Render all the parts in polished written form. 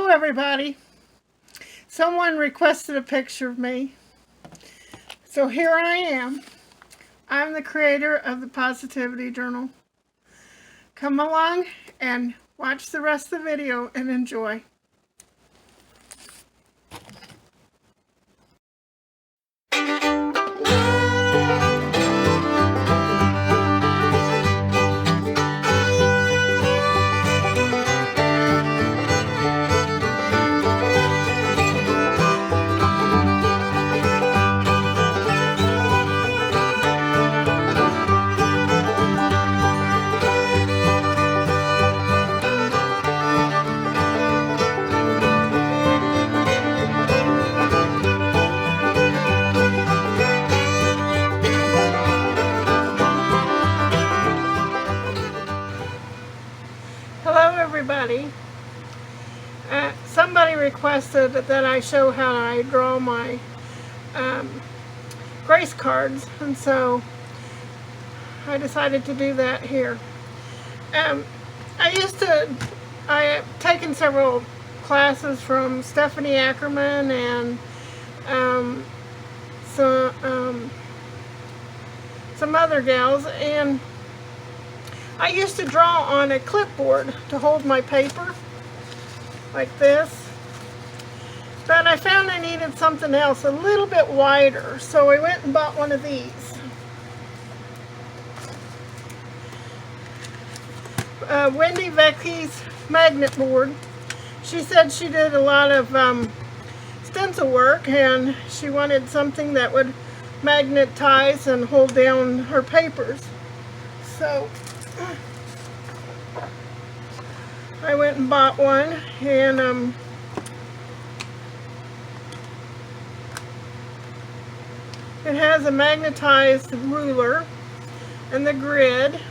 everybody. Someone requested a picture of me. So here I am. I'm the creator of the Positivity Journal. Come along and watch the rest of the video and enjoy. Hello everybody. Somebody requested that I show how I draw my grace cards, and so I decided to do that here. I have taken several classes from Stephanie Ackerman and some other gals, and I used to draw on a clipboard to hold my paper like this, but I found I needed something else a little bit wider, so I went and bought one of these. Wendy Vecchi's magnet board. She said she did a lot of stencil work, and she wanted something that would magnetize and hold down her papers. So I went and bought one, and it has a magnetized ruler and the grid.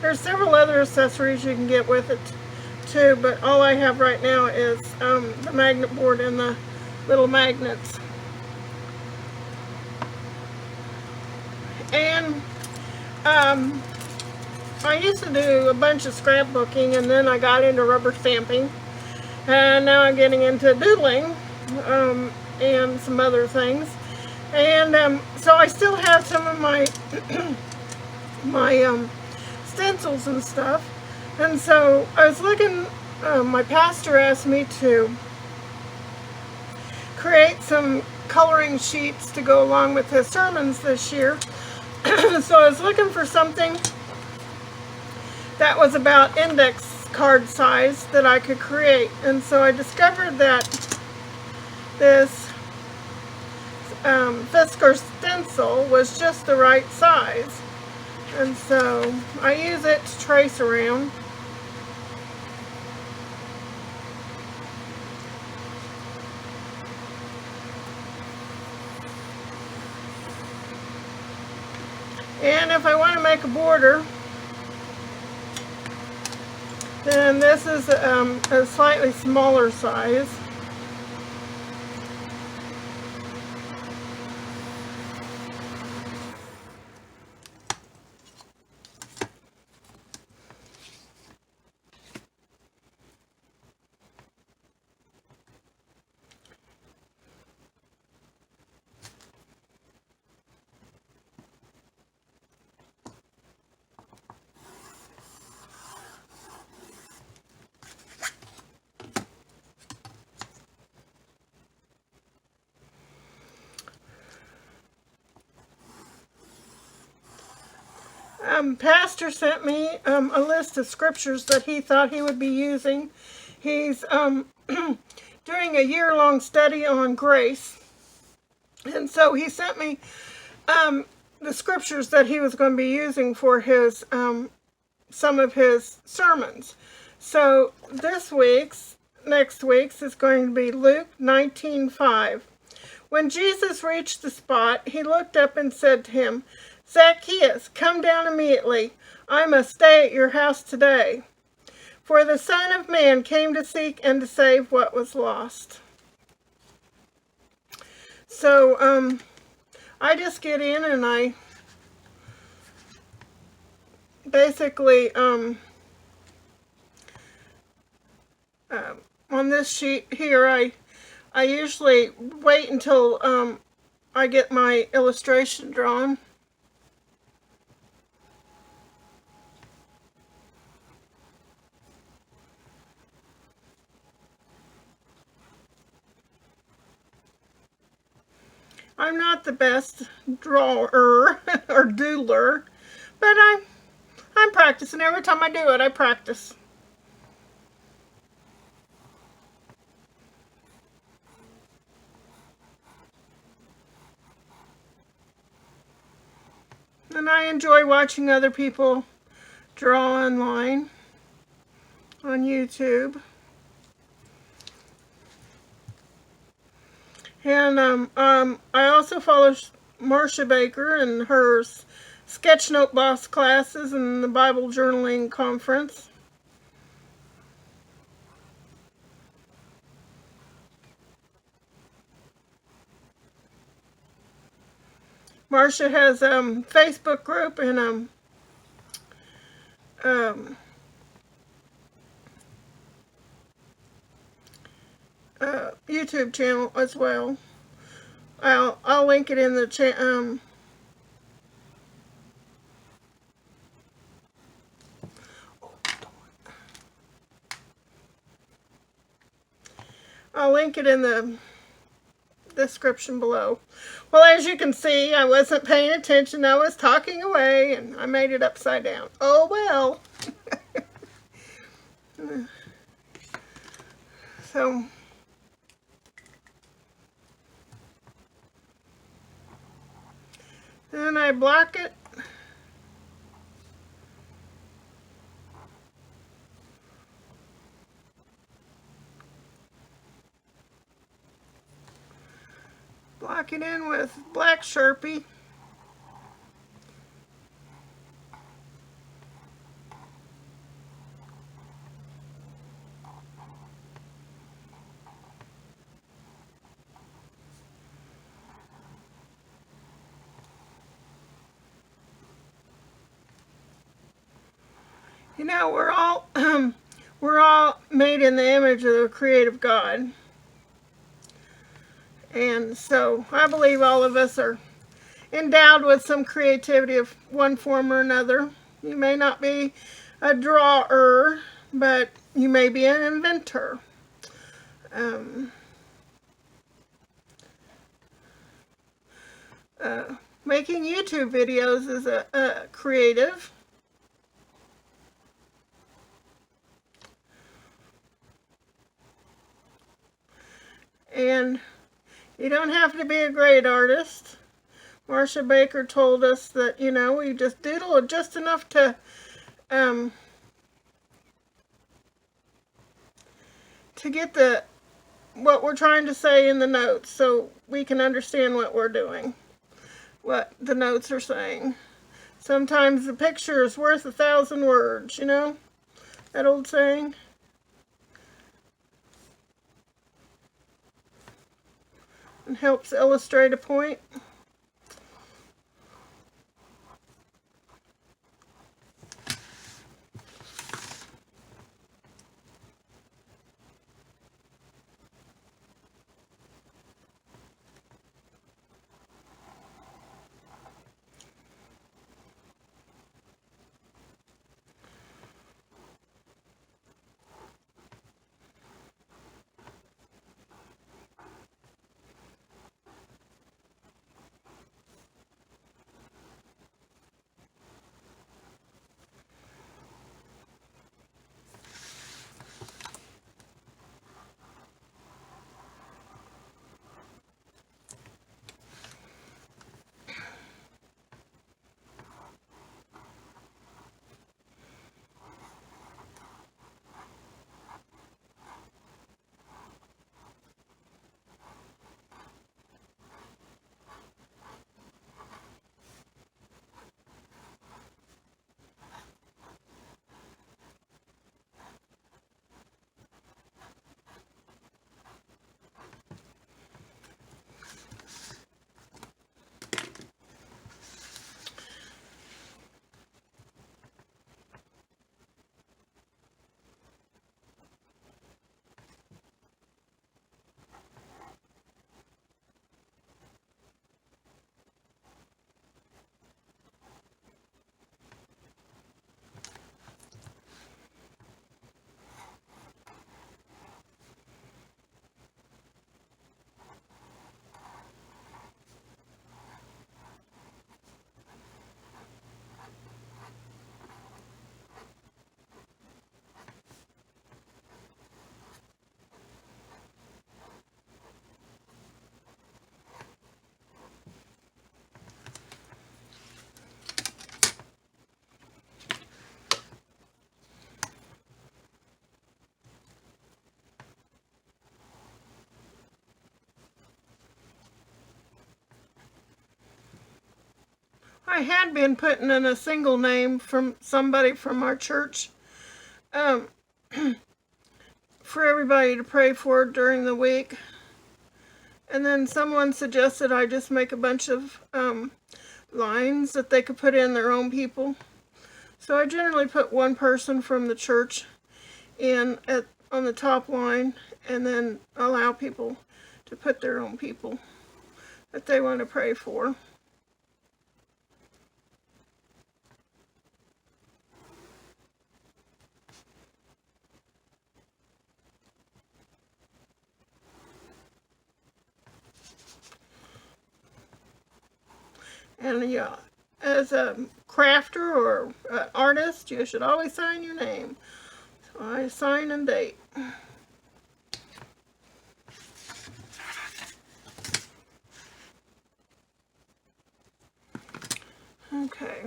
There's several other accessories you can get with it too, but all I have right now is the magnet board and the little magnets. And I used to do a bunch of scrapbooking, and then I got into rubber stamping, and now I'm getting into doodling and some other things. And so I still have some of my stencils and stuff, and so I was looking. My pastor asked me to create some coloring sheets to go along with his sermons this year. So I was looking for something that was about index card size that I could create, and so I discovered that this Fisker stencil was just the right size, and so I use it to trace around. And if I want to make a border, then this is a slightly smaller size. Pastor sent me a list of scriptures that he thought he would be using. He's doing a year-long study on grace, and so he sent me the scriptures that he was going to be using for his some of his sermons. So next week's is going to be Luke 19:5. When Jesus reached the spot, he looked up and said to him, "Zacchaeus, come down immediately. I must stay at your house today. For the Son of Man came to seek and to save what was lost." So I just get in and I basically on on this sheet here, I usually wait until I get my illustration drawn. I'm not the best drawer or doodler, but I'm practicing. Every time I do it, I practice. And I enjoy watching other people draw online on YouTube. And I also follow Marcia Baker and her Sketchnote Boss classes and the Bible Journaling Conference. Marcia has a Facebook group and YouTube channel as well. I'll link it in the I'll link it in the description below. Well, as you can see, I wasn't paying attention. I was talking away and I made it upside down. Oh well. So then I block it. Block it in with black Sharpie. You know, we're all made in the image of the creative God. And so I believe all of us are endowed with some creativity of one form or another. You may not be a drawer, but you may be an inventor. Making YouTube videos is a creative. And you don't have to be a great artist. Marcia Baker told us that, you know, we just doodle just enough to get what we're trying to say in the notes so we can understand what we're doing, what the notes are saying. Sometimes the picture is worth 1,000 words, you know, that old saying. And helps illustrate a point. I had been putting in a single name from somebody from our church um, for everybody to pray for during the week. And then someone suggested I just make a bunch of lines that they could put in their own people. So I generally put one person from the church in on the top line, and then allow people to put their own people that they want to pray for. And yeah, as a crafter or artist, you should always sign your name. So I sign and date. Okay.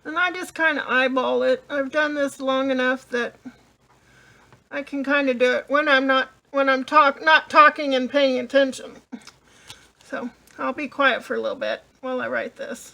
And I just kind of eyeball it. I've done this long enough that I can kind of do it when I'm not talking and paying attention. So I'll be quiet for a little bit while I write this.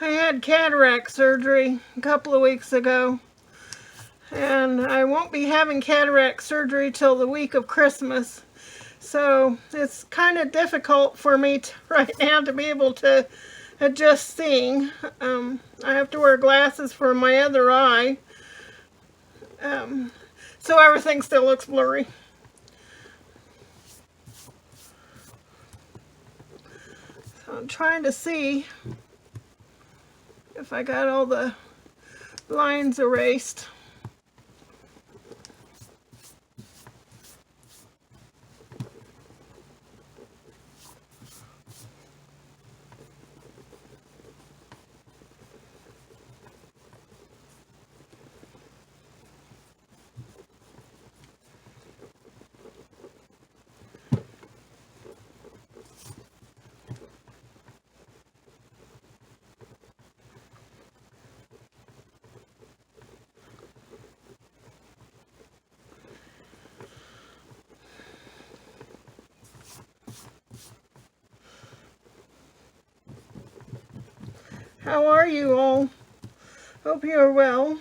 I had cataract surgery a couple of weeks ago, and I won't be having cataract surgery till the week of Christmas. So it's kind of difficult for me right now to be able to adjust seeing. I have to wear glasses for my other eye, so everything still looks blurry. So I'm trying to see if I got all the lines erased. How are you all? Hope you are well.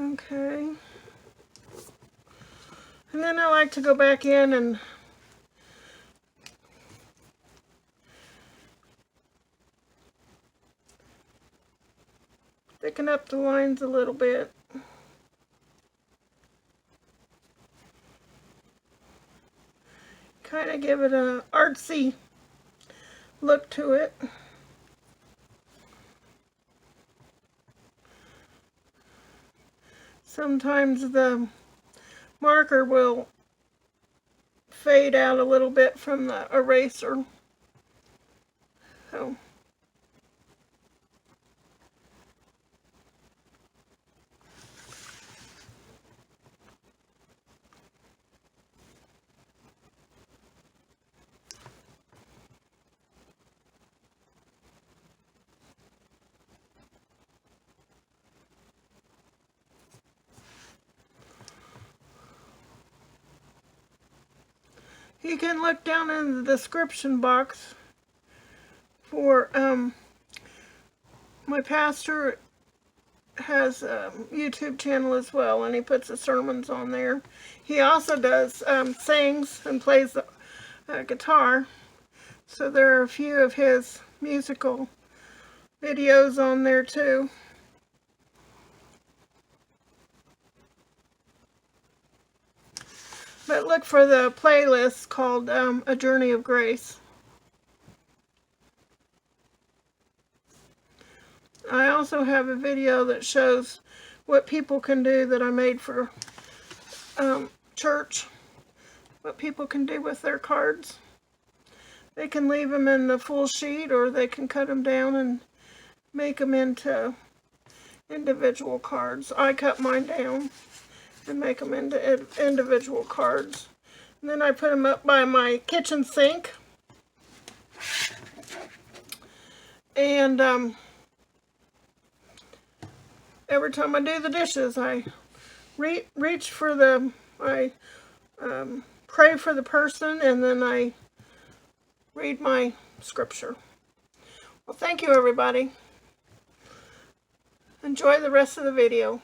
Okay. And then I like to go back in and thicken up the lines a little bit. Kind of give it an artsy look to it. Sometimes the marker will fade out a little bit from the eraser. So you can look down in the description box for my pastor has a YouTube channel as well, and he puts the sermons on there. He also does sings and plays the guitar, so there are a few of his musical videos on there too. But look for the playlist called A Journey of Grace. I also have a video that shows what people can do that I made for church. What people can do with their cards. They can leave them in the full sheet, or they can cut them down and make them into individual cards. I cut mine down and make them into individual cards. And then I put them up by my kitchen sink. And every time I do the dishes, I reach for I pray for the person, and then I read my scripture. Well, thank you, everybody. Enjoy the rest of the video.